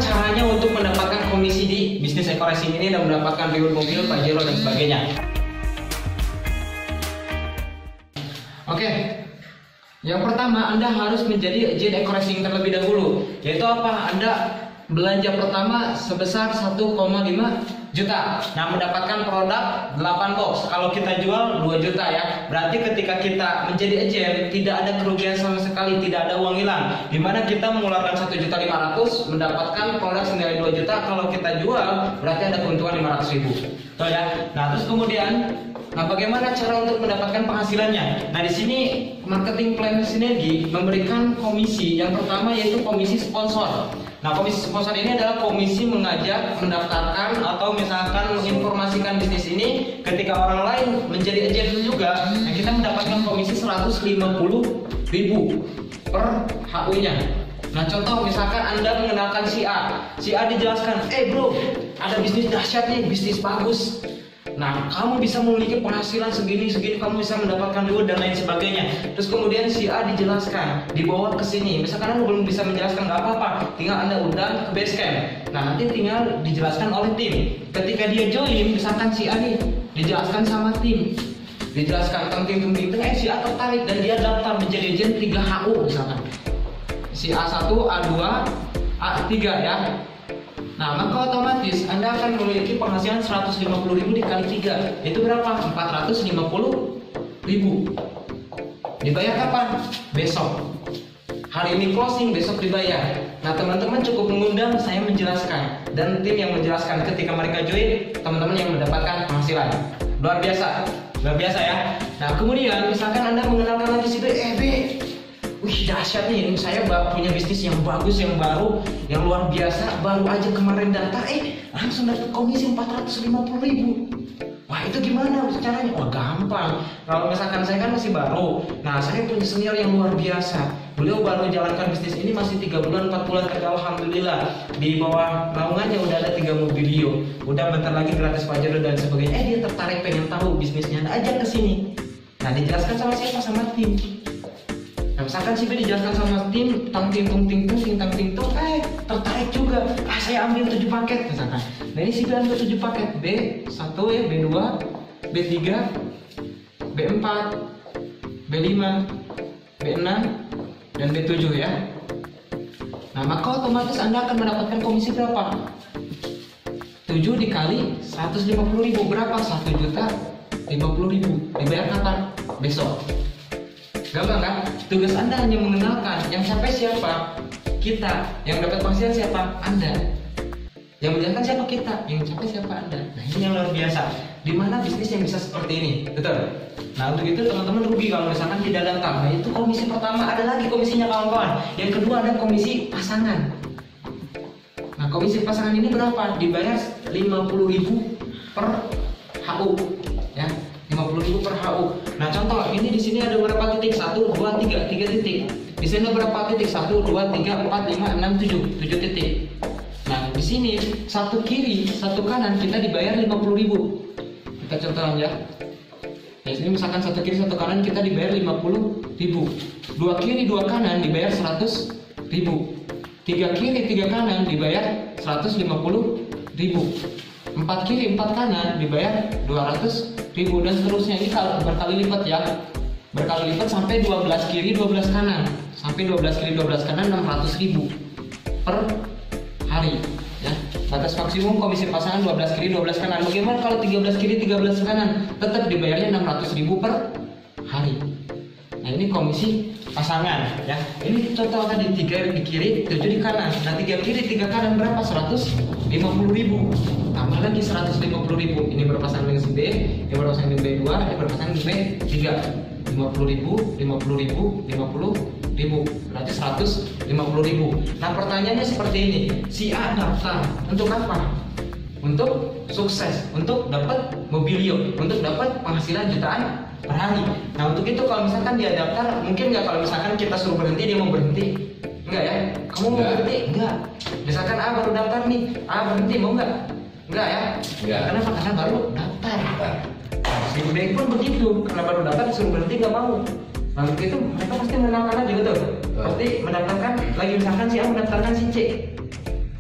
Caranya untuk mendapatkan komisi di bisnis e-koleksi ini dan mendapatkan reward mobil, Pajero dan sebagainya. Oke, yang pertama Anda harus menjadi agen e-koleksi terlebih dahulu. Yaitu apa? Anda belanja pertama sebesar 1,5 juta. Nah, mendapatkan produk 8 box. Kalau kita jual 2 juta ya. Berarti ketika kita menjadi agen tidak ada kerugian sama sekali, tidak ada uang hilang. Dimana kita mengeluarkan 1.500.000 mendapatkan produk senilai 2 juta. Kalau kita jual berarti ada keuntungan 500.000. Tuh ya. Nah, terus kemudian bagaimana cara untuk mendapatkan penghasilannya? Nah, di sini marketing plan sinergi memberikan komisi. Yang pertama yaitu komisi sponsor. Nah, komisi sponsor ini adalah komisi mengajak, mendaftarkan atau misalkan menginformasikan bisnis ini ketika orang lain menjadi agen juga. Nah, kita mendapatkan komisi 150.000 per HU-nya. Nah, contoh misalkan Anda mengenalkan si A dijelaskan, bro, ada bisnis dahsyat nih, bisnis bagus. Nah, kamu bisa memiliki penghasilan segini, kamu bisa mendapatkan reward dan lain sebagainya. Terus kemudian si A dijelaskan, dibawa ke sini. Misalkan Anda belum bisa menjelaskan, nggak apa-apa, tinggal Anda undang ke base camp. Nah, nanti tinggal dijelaskan oleh tim. Ketika dia join, misalkan si A nih dijelaskan sama tim, dijelaskan tentang tim, si A tertarik dan dia daftar menjadi agen 3 HU misalkan. Si A1, A2, A3 ya. Nah, maka otomatis Anda akan memiliki penghasilan 150.000 dikali 3. Itu berapa? 450.000. Dibayar kapan? Besok. Hari ini closing, besok dibayar. Nah, teman-teman cukup mengundang, saya menjelaskan. Dan tim yang menjelaskan ketika mereka join, teman-teman yang mendapatkan penghasilan. Luar biasa. Luar biasa ya. Nah, kemudian misalkan Anda mengenalkan lagi si B, B, wih dahsyat nih, saya punya bisnis yang bagus, yang baru, yang luar biasa, baru aja kemarin daftar, langsung dapat komisi 450.000. Wah, itu gimana caranya? Wah, gampang. Kalau misalkan saya kan masih baru, nah saya punya senior yang luar biasa. Beliau baru menjalankan bisnis ini masih 3 bulan, 4 bulan kerja, alhamdulillah. Di bawah naungannya udah ada 3 mobilio, udah bentar lagi gratis Pajero dan sebagainya. Dia tertarik pengen tahu bisnisnya, ajak ke sini. Nah, dijelaskan sama siapa? Sama tim. Nah, misalkan si B dijelaskan sama tim, tertarik juga. Saya ambil 7 paket misalkan. Nah, ini si B ambil 7 paket, B1 ya, B2, B3, B4, B5, B6, dan B7 ya. Nah, maka otomatis Anda akan mendapatkan komisi berapa? 7 dikali 150.000 berapa? 1.050.000. Dibayar kapan? Besok. Gampang kan? Tugas Anda hanya mengenalkan. Yang sampai siapa? Kita. Yang dapat penghasilan siapa? Anda. Yang menjalankan siapa? Kita. Yang sampai siapa? Anda. Nah, ini yang luar biasa. Dimana bisnis yang bisa seperti ini? Betul. Nah, untuk itu teman-teman rugi kalau misalkan tidak daftar. Nah, itu komisi pertama. Ada lagi komisinya kawan-kawan. Yang kedua ada komisi pasangan. Nah, komisi pasangan ini berapa? Dibayar 50.000 per HU. Ya. 50.000 per HU. Nah, contoh ini di sini ada berapa titik? 1, 2, 3 titik. Di sini ada berapa titik? 1, 2, 3, 4, 5, 6, 7 titik. Nah, di sini satu kiri, satu kanan kita dibayar 50.000. Kita contoh aja. Di sini misalkan satu kiri, satu kanan kita dibayar 50.000. 2 kiri, 2 kanan dibayar 100.000. 3 kiri, 3 kanan dibayar 150.000. 4 kiri, 4 kanan dibayar 200.000 dan seterusnya. Ini kalau berkali lipat ya. Berkali lipat sampai 12 kiri, 12 kanan. Sampai 12 kiri, 12 kanan 600.000 per hari ya. Batas maksimum komisi pasangan 12 kiri, 12 kanan. Bagaimana kalau 13 kiri, 13 kanan? Tetap dibayarnya 600.000 per hari. Nah, ini komisi pasangan ya. Ini contoh tadi 3 di kiri, 7 di kanan. Nah, 3 kiri, 3 kanan berapa? 150.000. Tambah lagi 150.000. Ini berpasangan dengan si B, ini berpasangan dengan B2, ini berpasangan dengan B3. 50.000, 50.000, 50.000. Berarti 150.000. Nah, pertanyaannya seperti ini. Si A daftar untuk apa? Untuk sukses, untuk dapat mobilio, untuk dapat penghasilan jutaan per hari. Nah, untuk itu kalau misalkan dia daftar, mungkin nggak kalau misalkan kita suruh berhenti, dia mau berhenti? Enggak ya? Kamu mau berhenti? Enggak. Misalkan A baru daftar nih, A berhenti, mau nggak? Enggak ya? Enggak. Kenapa? Karena baru daftar. Nah, Si B pun begitu, karena baru daftar disuruh berhenti nggak mau. Nah itu mereka pasti mengenalkan aja betul. Pasti mendaftarkan lagi, misalkan si A mendaftarkan si C,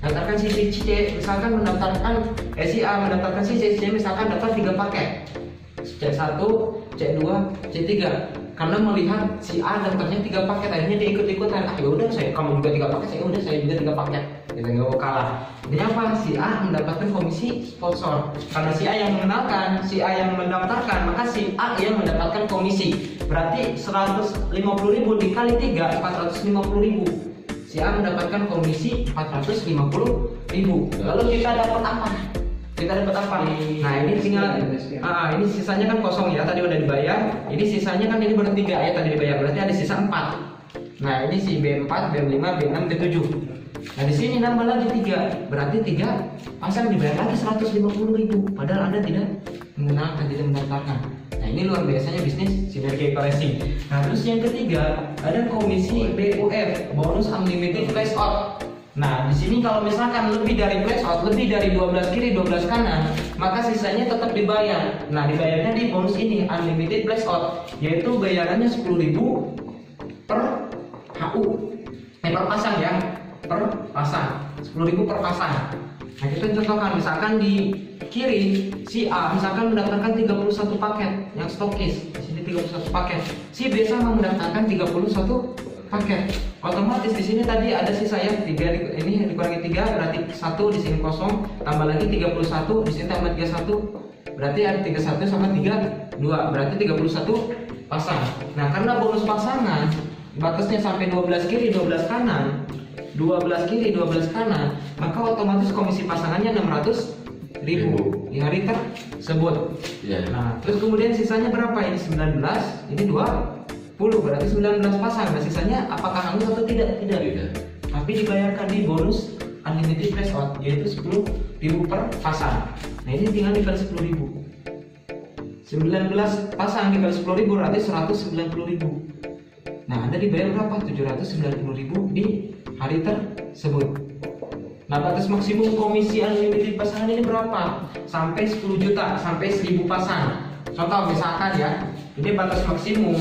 mendaftarkan si C, misalkan mendaftarkan si A mendaftarkan si C misalkan dapat 3 paket, C1, C2, C3. Karena melihat si A daftarnya 3 paket, akhirnya dia ikut-ikutan. Ah ya udah, kamu juga 3 paket, saya juga 3 paket. Kita nggak mau kalah. Ini apa? Si A mendapatkan komisi sponsor. Karena si A yang mengenalkan, si A yang mendaftarkan, maka si A yang mendapatkan komisi. Berarti 150.000 dikali 3, 450.000. Si A mendapatkan komisi 450.000. Lalu kita dapat apa? Nah ini tinggal, ini sisanya kan kosong ya, tadi udah dibayar. Ini sisanya kan ini baru 3 ya tadi dibayar, berarti ada sisa 4. Nah ini si B4, B5, B6, B7. Nah di sini nambah lagi 3, berarti 3 pasang dibayar lagi 150.000. Padahal Anda tidak mengenalkan, tidak mendaftarkan. Nah ini luar biasanya bisnis sinergi koreksi. Nah terus yang ketiga ada komisi BUF, bonus unlimited flash out. Nah di sini kalau misalkan lebih dari flash out, lebih dari 12 kiri 12 kanan, maka sisanya tetap dibayar. Nah dibayarnya di bonus ini unlimited flash out, yaitu bayarannya 10.000 per HU, per pasang ya, per pasang, 10.000 per pasang. Nah kita contohkan, misalkan di kiri si A misalkan mendaftarkan 31 paket yang stokis, di sini 31 paket. Si B sama mendaftarkan 31 paket. Otomatis di sini tadi ada sisa ya 3, ini dikurangi 3 berarti 1, di sini kosong, tambah lagi 31, di sini tambah 31, berarti ada 31 sama 32, berarti 31 pasang. Nah karena bonus pasangan batasnya sampai 12 kiri 12 kanan, 12 kiri 12 kanan, maka otomatis komisi pasangannya 600.000 di hari tersebut. Nah terus kemudian sisanya berapa? Ini 19, ini 20, berarti 19 pasang. Nah sisanya apakah hangus atau tidak? Tidak. Tapi dibayarkan di bonus unlimited flash out, yaitu 10.000 per pasang. Nah ini tinggal dikali 10.000, 19 pasang dikali 10.000 berarti 190.000. Nah Anda dibayar berapa? 790.000 di hari tersebut. Nah batas maksimum komisi unlimited pasangan ini berapa? Sampai 10 juta, sampai 1000 pasang. Contoh misalkan ya, ini batas maksimum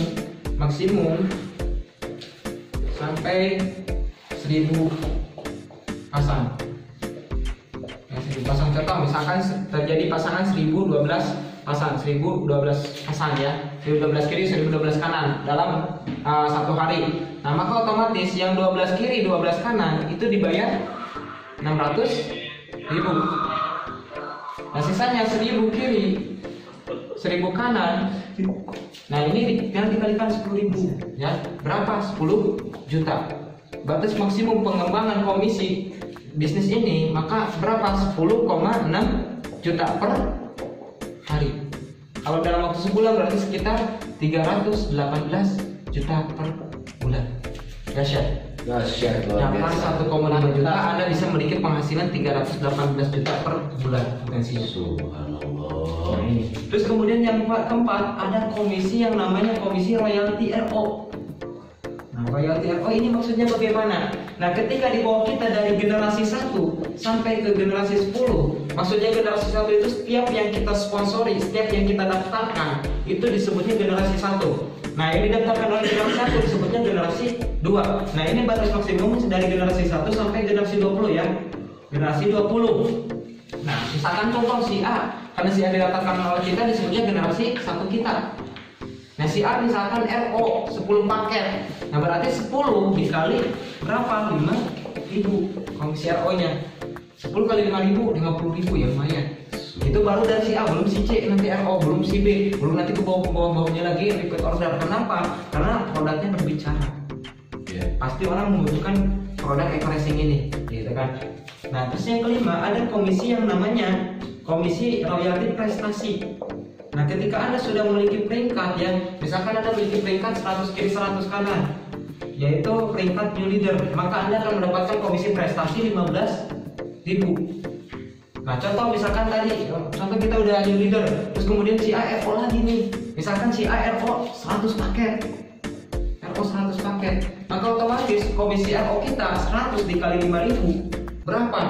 sampai 1000 pasang. Ya, 1000 pasang. Contoh misalkan terjadi pasangan 1012 pasang, 1012 pasang ya, 1012 kiri 1012 kanan dalam satu hari. Nah maka otomatis yang 12 kiri 12 kanan itu dibayar 600.000. Nah sisanya 1000 kiri 1000 kanan. Nah ini tinggal dikalikan 10.000 ya, berapa? 10 juta. Batas maksimum pengembangan komisi bisnis ini maka berapa? 10,6 juta per hari. Kalau dalam waktu sebulan berarti sekitar 318 juta per bulan. Dahsyat. Dalam 1,5 juta Anda bisa memiliki penghasilan 318 juta per bulan potensinya. Subhanallah. Nah, ini. Terus kemudian yang keempat ada komisi yang namanya komisi royalti RO. Nah royalti RO ini maksudnya bagaimana? Nah ketika di bawah kita dari generasi 1 sampai ke generasi 10, maksudnya generasi 1 itu setiap yang kita sponsori, setiap yang kita daftarkan itu disebutnya generasi 1. Nah ini didaftarkan oleh generasi 1 disebutnya generasi 2. Nah ini batas maksimum dari generasi 1 sampai generasi 20 ya, generasi 20. Nah misalkan contoh si A, karena si A didaftarkan oleh kita disebutnya generasi 1 kita. Nah si A misalkan RO 10 paket, nah berarti 10 dikali berapa? 5.000 komisi RO nya. 10 kali 5.000, 50.000 ya lumayan. Itu baru dari si A, belum si C, nanti RO, belum si B, belum nanti ke bawah-bawahnya lagi repeat order. Kenapa? Karena produknya berbicara. Pasti orang membutuhkan produk eco-racing ini, gitu kan. Nah terus yang kelima ada komisi yang namanya komisi royalti prestasi. Nah ketika Anda sudah memiliki peringkat ya, misalkan Anda memiliki peringkat 100 kiri 100 kanan, yaitu peringkat new leader, maka Anda akan mendapatkan komisi prestasi 15.000. Nah contoh misalkan tadi, contoh kita udah new leader, terus kemudian si A RO lagi nih, misalkan si A RO 100 paket, RO 100 paket, maka otomatis komisi RO kita 100 dikali 5.000 berapa?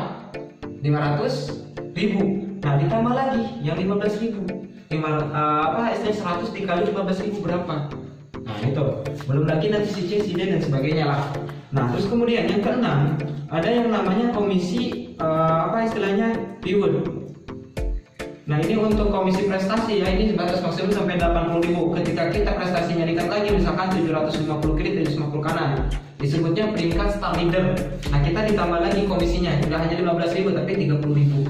500.000. Nah ditambah lagi yang 15.000. Istilahnya 100 dikali 15.000 berapa? Nah itu belum lagi nanti si C, si D dan sebagainya lah. Nah terus kemudian yang keenam ada yang namanya komisi istilahnya reward. Nah ini untuk komisi prestasi ya, ini batas maksimum sampai 80.000. Ketika kita prestasinya meningkat lagi, misalkan 750 kiri, 750 kanan, disebutnya peringkat star leader. Nah kita ditambah lagi komisinya, tidak hanya 15.000 tapi 30.000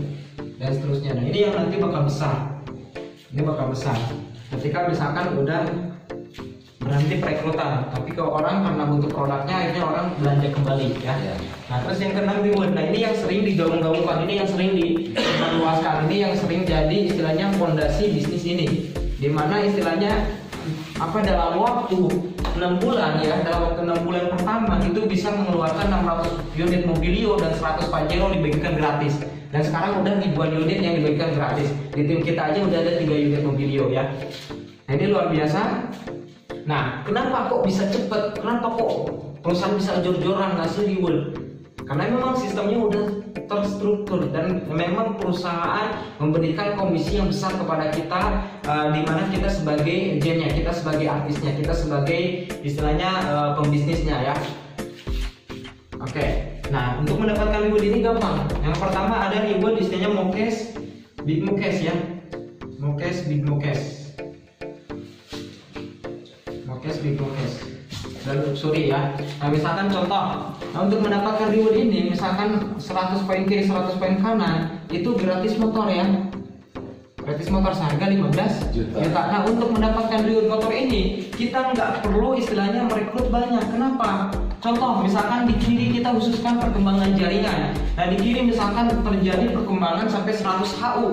dan seterusnya. Nah ini yang nanti bakal besar. Ini bakal besar. Ketika misalkan udah berhenti perekrutan, tapi kalau orang karena butuh produknya akhirnya orang belanja kembali ya. Nah terus yang keenam reward. Nah ini yang sering digaung-gaungkan, ini yang sering diluaskan, ini yang sering jadi istilahnya fondasi bisnis ini, dimana istilahnya dalam waktu 6 bulan ya, dalam waktu 6 bulan pertama itu bisa mengeluarkan 600 unit mobilio dan 100 Pajero dibagikan gratis. Dan sekarang udah ribuan unit yang dibagikan gratis. Di tim kita aja udah ada 3 unit mobilio ya. Nah ini luar biasa. Nah, kenapa kok bisa cepet? Kenapa kok perusahaan bisa jor-joran ngasih reward? Karena memang sistemnya udah terstruktur dan memang perusahaan memberikan komisi yang besar kepada kita, di mana kita sebagai agennya, kita sebagai artisnya, kita sebagai istilahnya pembisnisnya ya. Oke. Nah, untuk mendapatkan reward ini gampang. Yang pertama ada reward istilahnya Mokes, Big Mokes ya. Mokes, Big Mokes. Big Mokes dan luxury ya. Nah misalkan contoh, untuk mendapatkan reward ini misalkan 100 poin kiri 100 poin kanan itu gratis motor ya, gratis motor seharga 15 juta. Nah untuk mendapatkan reward motor ini kita nggak perlu istilahnya merekrut banyak. Kenapa? Contoh misalkan di kiri kita khususkan perkembangan jaringan. Nah di kiri misalkan terjadi perkembangan sampai 100 HU.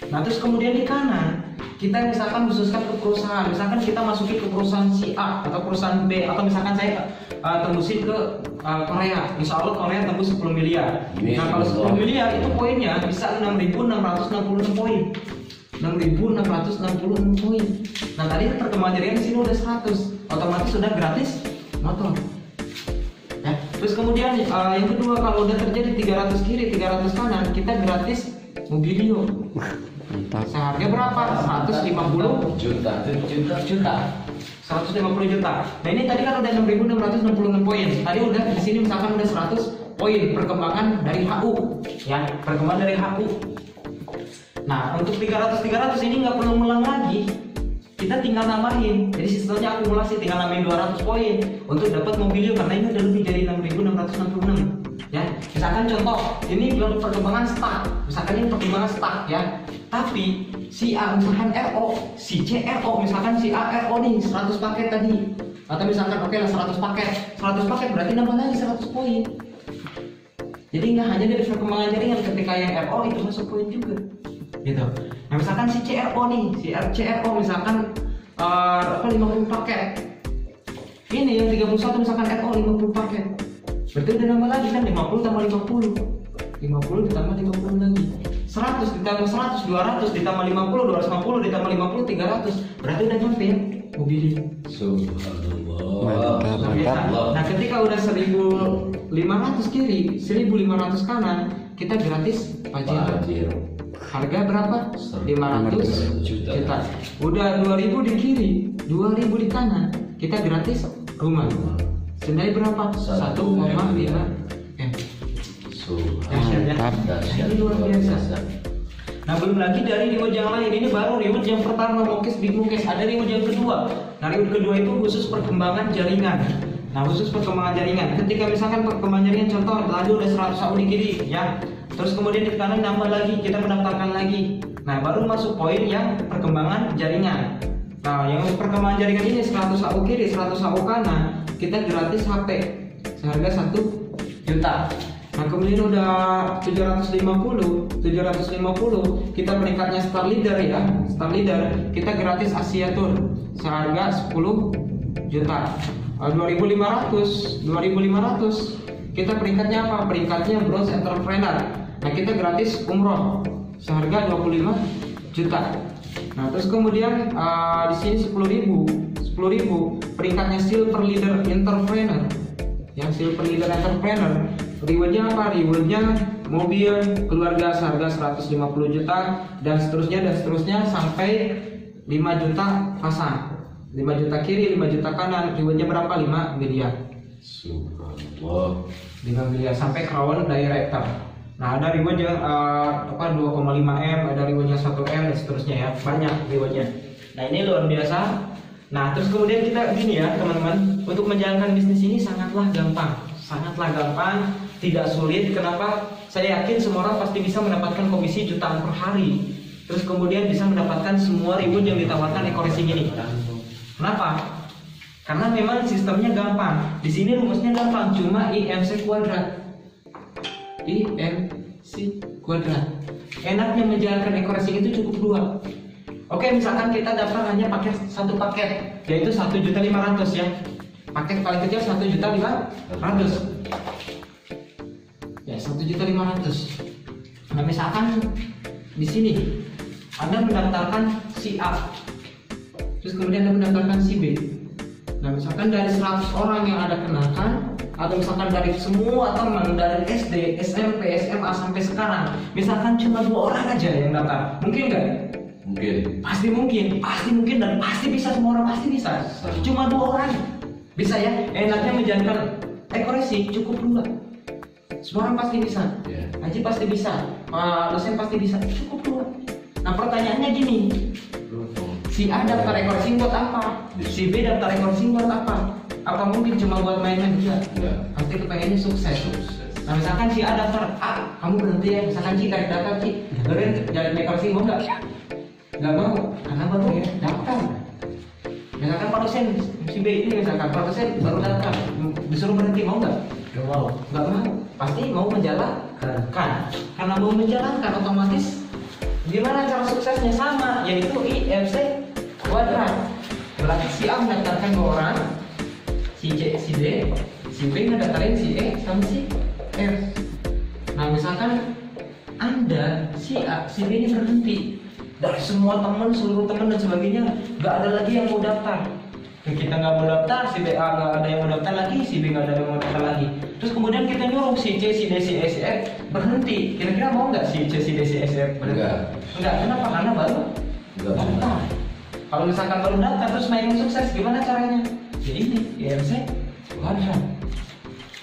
Nah terus kemudian di kanan kita misalkan khususkan ke perusahaan, misalkan kita masukin ke perusahaan si A atau perusahaan B, atau misalkan saya tembusin ke Korea, insya Allah Korea tembus 10 miliar. Nah kalau 10 miliar itu poinnya bisa 6.666 poin, 6.666 poin. Nah tadi perkembangan jaringan di sini udah 100, otomatis sudah gratis motor. Ya. Terus kemudian yang kedua, kalau udah terjadi 300 kiri 300 kanan kita gratis mobilio. Seharga berapa? 150 juta. 150 juta. Nah ini tadi kan udah 6.666 poin. Tadi udah di sini misalkan udah 100 poin perkembangan dari HU, ya, perkembangan dari HU. Nah untuk 300 ini nggak perlu ngulang lagi. Kita tinggal nambahin. Jadi sistemnya akumulasi, tinggal nambahin 200 poin untuk dapat mobilio karena ini udah lebih dari 6.666. Ya, misalkan contoh ini belum perkembangan start, misalkan ini perkembangan start ya, tapi si A misalkan RO, si C RO, misalkan si A RO nih 100 paket tadi, atau misalkan oke lah 100 paket berarti nambah lagi 100 poin. Jadi nggak hanya dari perkembangan jaringan, ketika yang RO itu masuk poin juga, gitu. Nah misalkan si C RO nih, si C RO misalkan 50 paket, ini yang 31 misalkan RO 50 paket. Berarti udah nambah lagi kan 50 tambah 50 ditambah 50 lagi 100 ditambah 100 200 ditambah 50 250 ditambah 50 300 berarti udah nyampe ya mobilnya. Subhanallah. Nah ketika udah 1.500 kiri 1.500 kanan kita gratis Pajero. Harga berapa? 500 juta. Udah 2.000 di kiri 2.000 di kanan kita gratis rumah. Senilai berapa? 1,5 Ini luar biasa. Nah belum lagi dari reward yang lain. Ini baru reward yang pertama, Mokes Big Mokes. Ada reward yang kedua. Nah reward kedua itu khusus perkembangan jaringan. Nah khusus perkembangan jaringan. Ketika misalkan perkembangan jaringan contoh tadi udah 100 HU di kiri ya, terus kemudian di kanan nambah lagi, kita mendaftarkan lagi. Nah baru masuk poin yang perkembangan jaringan. Nah yang perkembangan jaringan ini 100 HU kiri 100 HU kanan kita gratis HP seharga 1 juta. Nah kemudian udah 750 kita peringkatnya star leader ya, star leader kita gratis Asia Tour seharga 10 juta. 2500 kita peringkatnya apa? Peringkatnya bronze entrepreneur. Nah kita gratis umroh seharga 25 juta. Nah terus kemudian di sini 10.000 peringkatnya silver leader entrepreneur. Yang silver leader entrepreneur rewardnya apa? Rewardnya mobil keluarga seharga 150 juta dan seterusnya sampai 5 juta pasang. 5 juta kiri, 5 juta kanan, rewardnya berapa? 5 miliar. Subhanallah. 5 miliar sampai crown director. Nah, ada reward yang 2,5 M, ada rewardnya 1 M dan seterusnya ya. Banyak rewardnya. Nah, ini luar biasa. Nah, terus kemudian kita gini ya, teman-teman, untuk menjalankan bisnis ini sangatlah gampang, tidak sulit. Kenapa? Saya yakin semua orang pasti bisa mendapatkan komisi jutaan per hari. Terus kemudian bisa mendapatkan semua reward yang ditawarkan eco-racing ini. Kenapa? Karena memang sistemnya gampang. Di sini rumusnya gampang, cuma IMC kuadrat. IMC kuadrat. Enaknya menjalankan eco-racing itu cukup 2. Oke, misalkan kita daftar hanya pakai satu paket, yaitu 1.500.000 ya. Paket paling kecil 1.500.000. Ya, 1.500.000. Nah, misalkan di sini Anda mendaftarkan si A, terus kemudian Anda mendaftarkan si B. Nah, misalkan dari 100 orang yang Anda kenakan, atau misalkan dari semua teman dari SD, SMP, SMA sampai sekarang, misalkan cuma 2 orang aja yang daftar, mungkin nggak? Mungkin. Pasti mungkin dan pasti bisa, semua orang pasti bisa. Cuma 2 orang bisa ya. Enaknya menjalankan eco-racing cukup 2. Semua orang pasti bisa. Haji pasti bisa, Pak dosen pasti bisa, cukup 2. Nah, pertanyaannya gini, si A daftar eco-racing buat apa? Si B daftar eco-racing buat apa? Apa mungkin cuma buat main-main? Enggak. Pasti kepengennya sukses. Nah, misalkan si A daftar A, kamu berhenti ya. Misalkan si karek daftar si, dengerin jalan eco-racing mau nggak? Nggak mau, karena baru ya daftar. Misalkan Pak dosen si B ini, misalkan Pak dosen baru daftar, disuruh berhenti, mau nggak? Nggak mau. Pasti mau menjalankan. Karena mau menjalankan, otomatis gimana cara suksesnya? Sama, yaitu IMC kuadrat. Berarti si A mendaftarkan 2 orang, si C, si D, si B mendaftarin si E sama si F. Nah, misalkan Anda si A, si B ini berhenti, dari semua teman, seluruh teman dan sebagainya, nggak ada lagi yang mau daftar. Kita nggak mau daftar, si B A nggak ada yang mau daftar lagi, si B nggak ada yang mau daftar lagi. Terus kemudian kita nyuruh si C, si D, si E, si F berhenti. Kira-kira mau nggak si C, si D, si E, si F berhenti? Enggak. Kenapa? Karena baru daftar. Kalau misalkan baru daftar terus main sukses, gimana caranya? Ya ini, IMC kuadrat.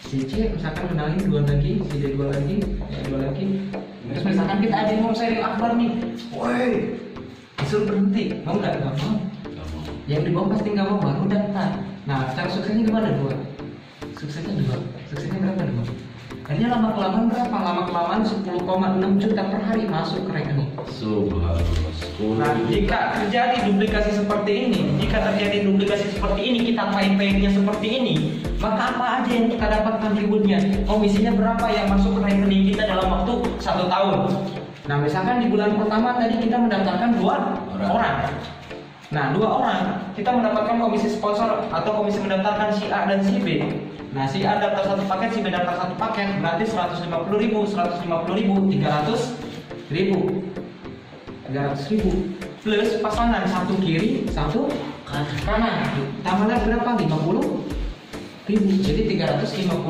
Si C misalkan kenalin 2 lagi, si D 2 lagi, ya 2 lagi. Terus misalkan kita ada yang mau sharing akbar nih, woi, disuruh berhenti, mau nggak? Nggak mau. Yang di bawah pasti nggak mau, baru daftar. Nah, cara suksesnya gimana? 2. Suksesnya 2. Suksesnya berapa 2? Akhirnya lama kelamaan berapa? Lama kelamaan 10,6 juta per hari masuk ke rekening. Subhanallah. Nah, jika terjadi duplikasi seperti ini, kita pay-nya seperti ini, maka apa aja yang kita dapatkan rewardnya? Komisinya berapa yang masuk ke rekening kita dalam waktu 1 tahun? Nah, misalkan di bulan pertama tadi kita mendaftarkan 2 orang. Nah, 2 orang kita mendapatkan komisi sponsor atau komisi mendaftarkan si A dan si B. Nah, si A daftar 1 paket, si B daftar 1 paket, berarti 150.000, 300.000 plus pasangan 1 kiri, 1 kanan. Tambahlah berapa? 50.000. Jadi 350.000.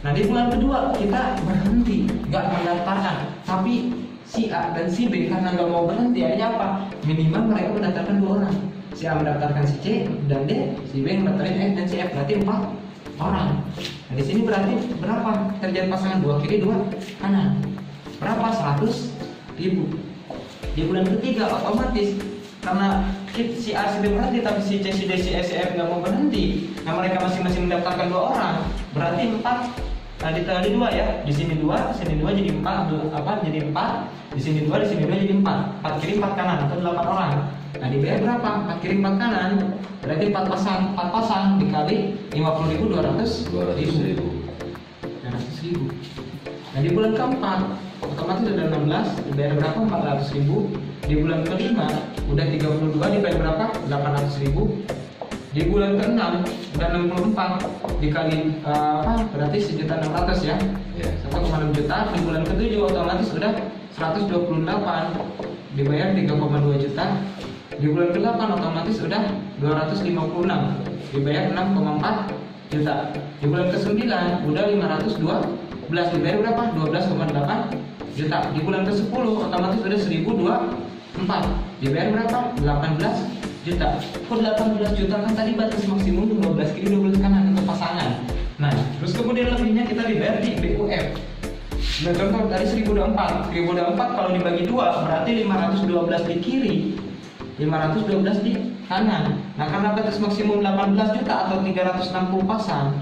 Nah, di bulan kedua kita berhenti, nggak mendaftarkan, tapi si A dan si B karena nggak mau berhenti, akhirnya apa? Minimal mereka mendaftarkan 2 orang. Si A mendaftarkan si C dan D, si B mendaftarkan E dan si F, berarti 4 orang. Nah, di sini berarti berapa? Terjadi pasangan 2 kiri 2 kanan. Berapa? 100.000. Di bulan ketiga otomatis karena si A si B berhenti tapi si C si D si E si F nggak mau berhenti. Nah, mereka masing-masing mendaftarkan 2 orang. Berarti 4. Nah, ditambah 2 ya. Di sini 2, di sini 2 jadi 4, jadi 4. Di sini 2, di sini 2 jadi 4. 4 kiri 4 kanan atau 8 orang. Nah, dibayar berapa? 4 kiri 4 kanan. Berarti 4 pasang dikali 50.000, 200.000. Nah, di bulan keempat otomatis udah 16, dibayar berapa? 400.000. Di bulan kelima udah 32, dibayar berapa? 800.000. Di bulan ke-6 udah 64 dikali berarti 1.600.000 ya. 1,6 juta. Di bulan ke-7 otomatis udah 128 dibayar 3,2 juta. Di bulan ke-8 otomatis udah 256 dibayar 6,4 juta. Di bulan ke-9 udah 502 dibayar berapa? 12,8 juta. Di bulan ke-10 otomatis udah 1024, dibayar berapa? 18 juta. Kok 18 juta? Kan tadi batas maksimum 12 kiri 12 kanan untuk pasangan. Nah, terus kemudian lebihnya kita dibayar di BUF. Nah, contoh tadi 1024 kalau dibagi 2 berarti 512 di kiri, 512 di kanan. Nah, karena batas maksimum 18 juta atau 360 pasang,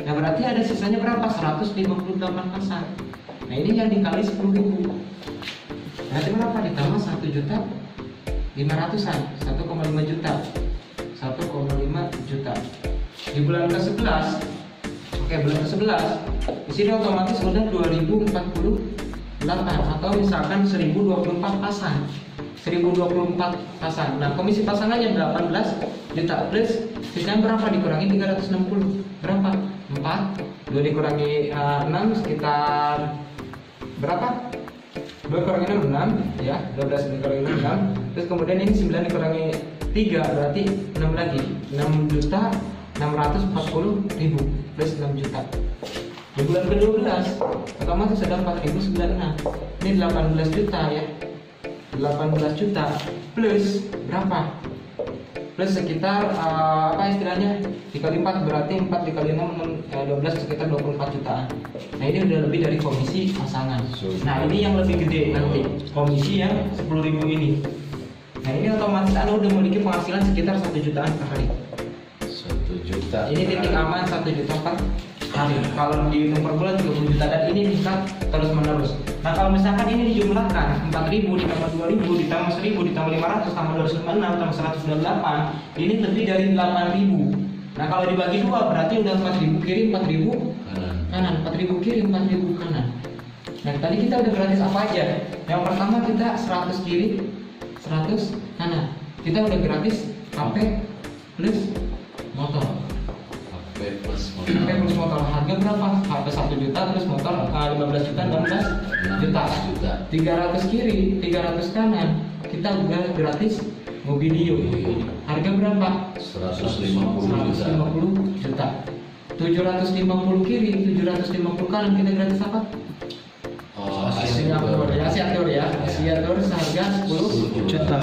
nah berarti ada sisanya berapa? 158 pasang. Nah, ini yang dikali 10.000. Berarti berapa? Ditambah 1 juta 500-an, 1,5 juta. 1,5 juta. Di bulan ke-11, oke, bulan ke-11 di sini otomatis udah 2048 atau misalkan 1024 pasang. 1024 pasang. Nah, komisi pasangannya 18 juta plus sisanya berapa? Dikurangi 360. Berapa? 4. 2 dikurangi 6 sekitar berapa? 2 kurangi 6 ya. 12 dikurangi 6. Terus kemudian ini 9 dikurangi 3 berarti 6 lagi. 6 juta 640.000 plus 6 juta. Di bulan ke-12 otomatis ada 4.096. Ini 18 juta ya. 18 juta plus berapa? Plus sekitar apa istilahnya? Dikali 4 berarti 4 dikali 6 12 sekitar 24 jutaan. Nah, ini udah lebih dari komisi pasangan. Nah, ini yang lebih gede nanti, komisi yang 10.000 ini. Nah, ini otomatis Anda udah memiliki penghasilan sekitar 1 jutaan per hari. 1 juta. Ini titik aman 1 juta per hari. Kalau dihitung per bulan 30 juta dan ini bisa terus menerus. Nah, kalau misalkan ini dijumlahkan 4.000 ditambah 2.000 ditambah 1.000 ditambah 500 tambah 256 tambah 198, ini lebih dari 8.000. Nah, kalau dibagi 2 berarti udah 4.000 kiri 4.000 kanan, 4.000 kiri 4.000 kanan. Nah, tadi kita udah gratis apa aja? Yang pertama kita 100 kiri 100 kanan. Kita udah gratis HP plus motor. HP plus motor harga berapa? HP 1 juta terus motor 15 juta 16 juta. 300 kiri 300 kanan kita udah gratis mobilio. Harga berapa? 150 juta. 750 kiri 750 kanan kita gratis apa? Asiatur seharga 10 juta.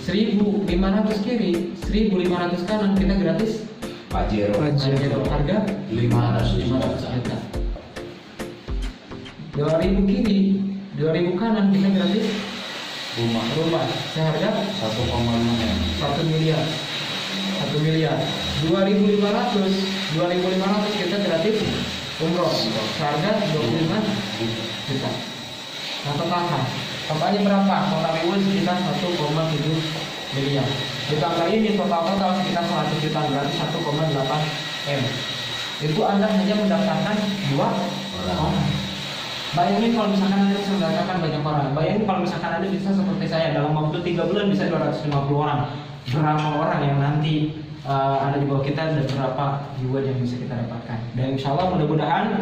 1.500 kiri 1.500 kanan kita gratis Pajero harga 500 juta. 2.000 kiri 2.000 kanan kita gratis rumah seharga 1 miliar 2.500 kita gratis umroh seharga 25 juta. Nah, totalnya berapa? Total reward sekitar 1,7 miliar. Ditambah ini total sekitar 100 juta berarti 1,8 M. Itu Anda hanya mendaftarkan 2 orang. Bayangin kalau misalkan Anda bisa mendaftarkan banyak orang. Bayangin kalau misalkan Anda bisa seperti saya dalam waktu 3 bulan bisa 250 orang. Berapa orang yang nanti ada di bawah kita dan berapa reward yang bisa kita dapatkan. Dan insya Allah mudah-mudahan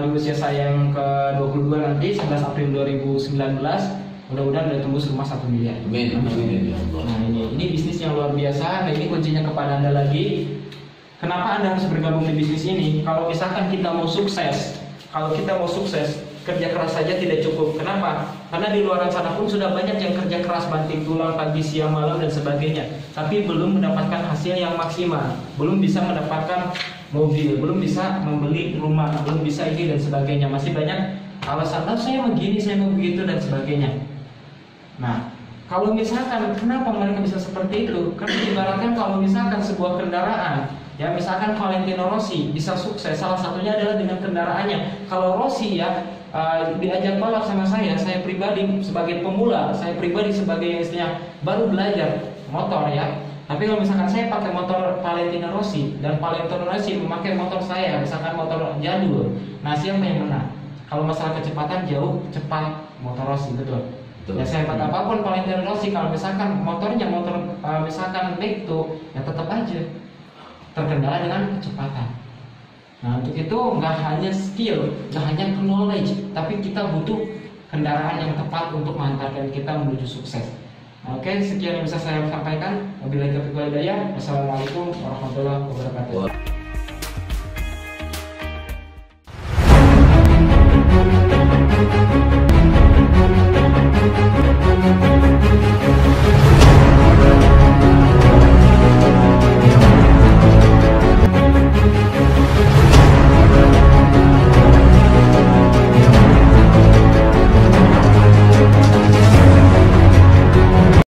di usia saya yang ke-22 nanti 11 April 2019 mudah-mudahan udah tembus rumah 1 miliar. Amin. Nah, ini bisnis yang luar biasa. Nah, ini kuncinya kepada Anda lagi. Kenapa Anda harus bergabung di bisnis ini? Kalau misalkan kita mau sukses, kerja keras saja tidak cukup. Kenapa? Karena di luar sana pun sudah banyak yang kerja keras banting tulang pagi, siang, malam dan sebagainya, tapi belum mendapatkan hasil yang maksimal, belum bisa mendapatkan mobil, belum bisa membeli rumah, belum bisa ini dan sebagainya. Masih banyak alasan, saya begini, saya mau begitu dan sebagainya. Nah, kalau misalkan kenapa mereka bisa seperti itu? Karena ibaratkan kalau misalkan sebuah kendaraan, ya misalkan Valentino Rossi bisa sukses, salah satunya adalah dengan kendaraannya. Kalau Rossi ya diajak balap sama saya pribadi sebagai pemula, saya pribadi sebagai istilahnya baru belajar motor ya. Tapi kalau misalkan saya pakai motor Valentino Rossi dan Valentino Rossi memakai motor saya, misalkan motor jadul, nah siapa yang menang? Kalau masalah kecepatan jauh cepat motor Rossi, betul. Ya saya hebat apapun Valentino Rossi, kalau misalkan motornya misalkan back to, ya tetap aja terkendala dengan kecepatan. Nah, untuk itu nggak hanya skill, nggak hanya knowledge, tapi kita butuh kendaraan yang tepat untuk mengantarkan kita menuju sukses. Oke, sekian yang bisa saya sampaikan. Wabillahi taufiq wal hidayah. Wassalamualaikum warahmatullahi wabarakatuh.